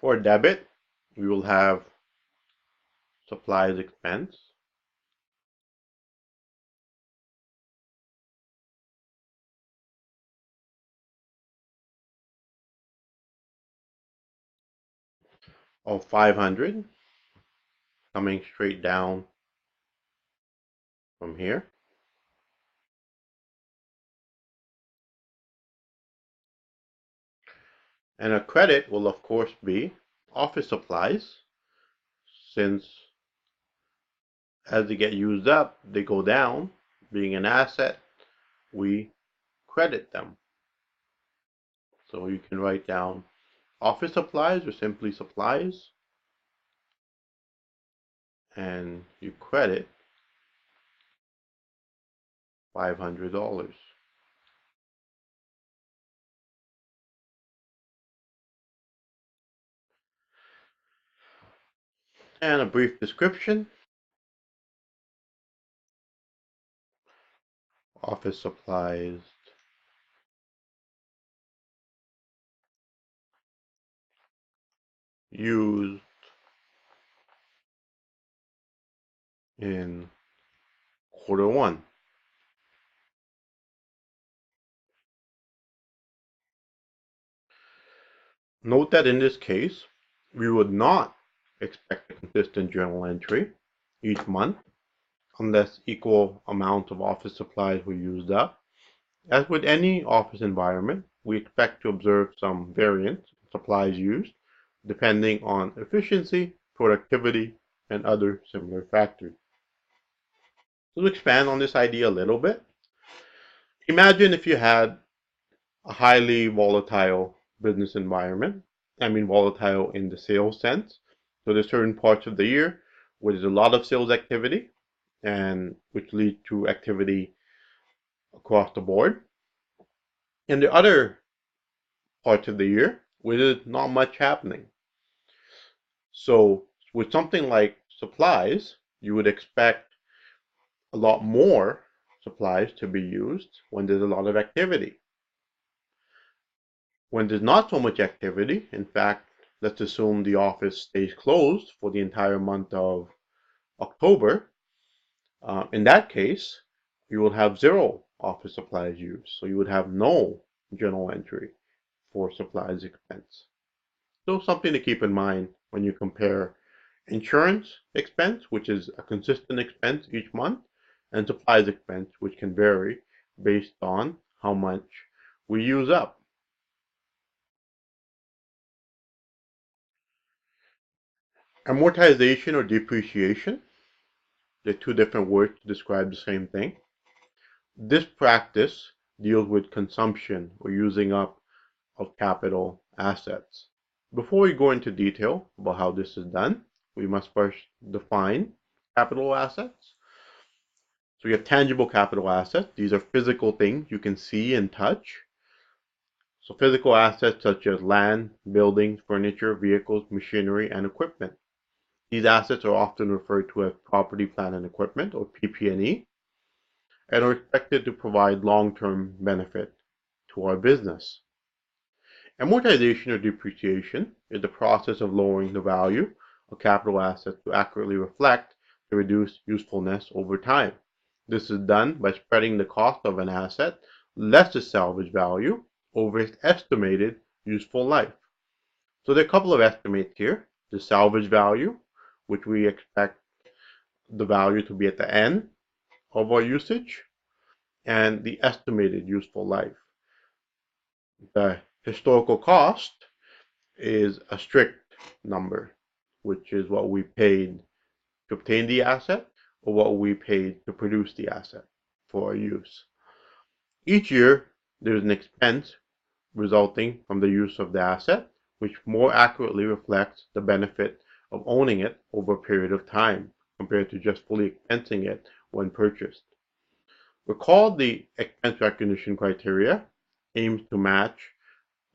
For debit, we will have supplies expense, of 500 coming straight down from here. And a credit will of course be office supplies, since as they get used up, they go down. Being an asset, we credit them. So you can write down office supplies or simply supplies, and you credit $500. And a brief description. Office supplies used in Q1. Note that in this case, we would not expect a consistent journal entry each month unless equal amounts of office supplies were used up. As with any office environment, we expect to observe some variance in supplies used depending on efficiency, productivity, and other similar factors. To expand on this idea a little bit, imagine if you had a highly volatile business environment. I mean, volatile in the sales sense. So there's certain parts of the year where there's a lot of sales activity, and which lead to activity across the board. And the other parts of the year where there's not much happening. So with something like supplies, you would expect a lot more supplies to be used when there's a lot of activity. When there's not so much activity, in fact, let's assume the office stays closed for the entire month of October. In that case, you will have zero office supplies used. So you would have no journal entry for supplies expense. So something to keep in mind when you compare insurance expense, which is a consistent expense each month, and supplies expense, which can vary based on how much we use up. Amortization or depreciation, they're two different words to describe the same thing. This practice deals with consumption or using up of capital assets. Before we go into detail about how this is done, we must first define capital assets. So we have tangible capital assets. These are physical things you can see and touch. So physical assets such as land, buildings, furniture, vehicles, machinery, and equipment. These assets are often referred to as property, plant, and equipment, or PP&E, and are expected to provide long-term benefit to our business. Amortization or depreciation is the process of lowering the value of capital assets to accurately reflect the reduced usefulness over time. This is done by spreading the cost of an asset less the salvage value over its estimated useful life. So there are a couple of estimates here. The salvage value, which we expect the value to be at the end of our usage, and the estimated useful life. The historical cost is a strict number, which is what we paid to obtain the asset or what we paid to produce the asset for our use. Each year, there's an expense resulting from the use of the asset, which more accurately reflects the benefit of owning it over a period of time compared to just fully expensing it when purchased. Recall the expense recognition criteria aims to match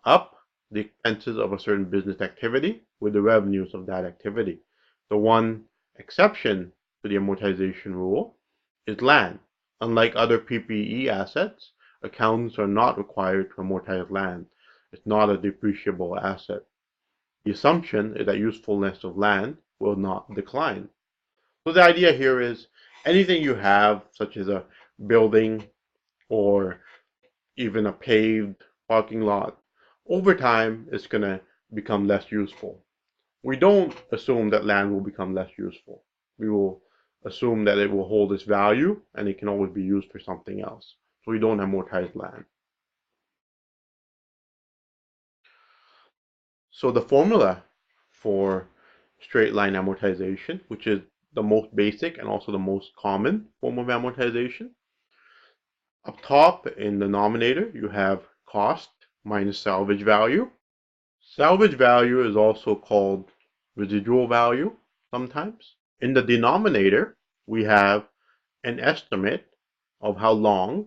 up the expenses of a certain business activity with the revenues of that activity. The one exception to the amortization rule is land. Unlike other PPE assets, accountants are not required to amortize land. It's not a depreciable asset. The assumption is that usefulness of land will not decline. So the idea here is anything you have, such as a building or even a paved parking lot, over time it's going to become less useful. We don't assume that land will become less useful. We will assume that it will hold its value and it can always be used for something else. So we don't amortize land. So the formula for straight line amortization, which is the most basic and also the most common form of amortization. Up top in the denominator, you have cost minus salvage value. Salvage value is also called residual value sometimes. In the denominator, we have an estimate of how long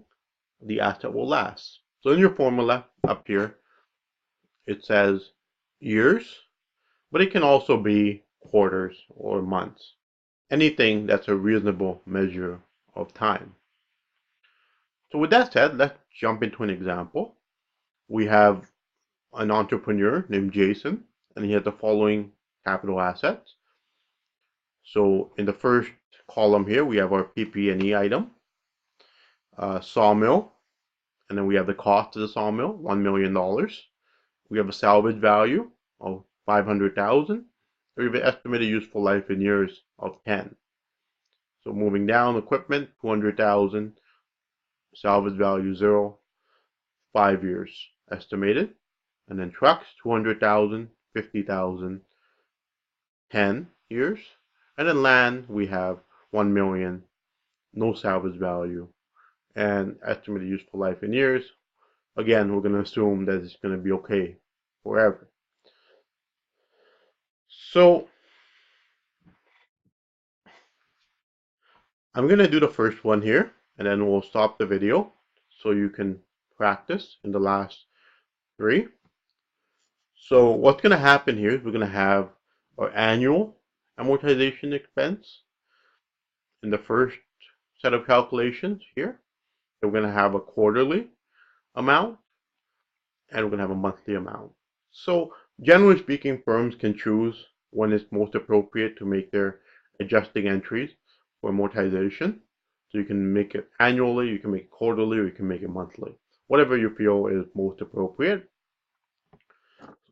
the asset will last. So in your formula up here, it says years, but it can also be quarters or months. Anything that's a reasonable measure of time. So with that said, let's jump into an example. We have an entrepreneur named Jason, and he has the following capital assets. So in the first column here, we have our PP&E item, sawmill, and then we have the cost of the sawmill, $1 million. We have a salvage value of 500,000. We have an estimated useful life in years of 10. So moving down, equipment, 200,000, salvage value 0, 5 years estimated. And then trucks, 200,000, 50,000, 10 years. And then land, we have 1 million, no salvage value, and estimated useful life in years. Again, we're going to assume that it's going to be okay forever. So I'm going to do the first one here, and then we'll stop the video so you can practice in the last 3. So what's going to happen here is we're going to have our annual amortization expense in the first set of calculations here. We're going to have a quarterly amount, and we're going to have a monthly amount. So generally speaking, firms can choose when it's most appropriate to make their adjusting entries for amortization. So you can make it annually, you can make it quarterly, or you can make it monthly. Whatever you feel is most appropriate.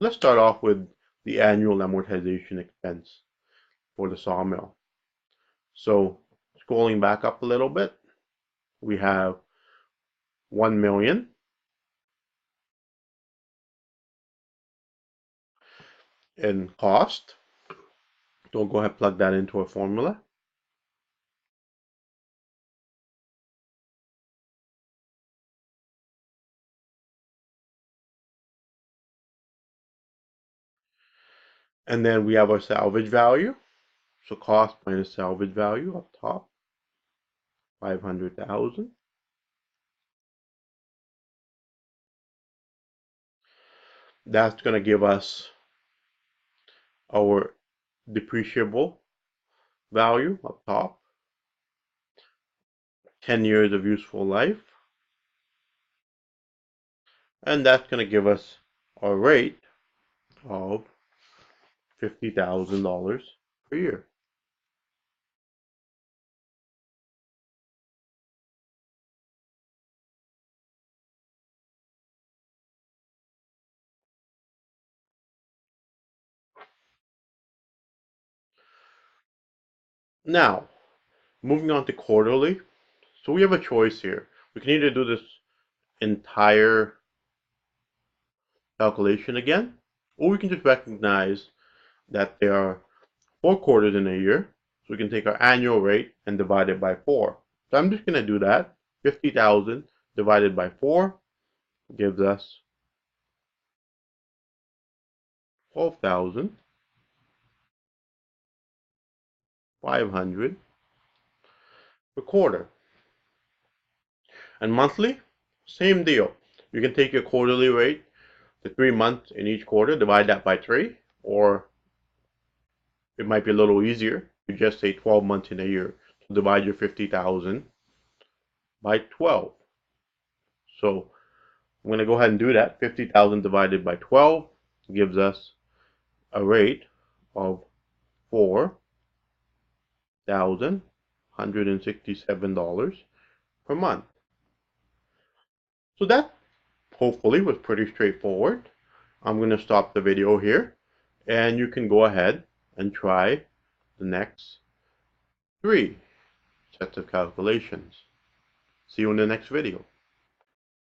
Let's start off with the annual amortization expense for the sawmill. So scrolling back up a little bit, we have 1 million in cost. So we'll go ahead and plug that into a formula. And then we have our salvage value. So cost minus salvage value up top, 500,000. That's going to give us our depreciable value up top, 10 years of useful life. And that's going to give us a rate of $50,000 per year. Now, moving on to quarterly. So we have a choice here. We can either do this entire calculation again, or we can just recognize that there are 4 quarters in a year. So we can take our annual rate and divide it by 4. So I'm just going to do that. 50,000 divided by 4 gives us 12,500 per quarter. And monthly, same deal. You can take your quarterly rate, the 3 months in each quarter, divide that by 3, or it might be a little easier. You just say 12 months in a year. So divide your 50,000 by 12. So I'm going to go ahead and do that. 50,000 divided by 12 gives us a rate of $4,167 per month. So that hopefully was pretty straightforward. I'm going to stop the video here, and you can go ahead and try the next 3 sets of calculations. See you in the next video.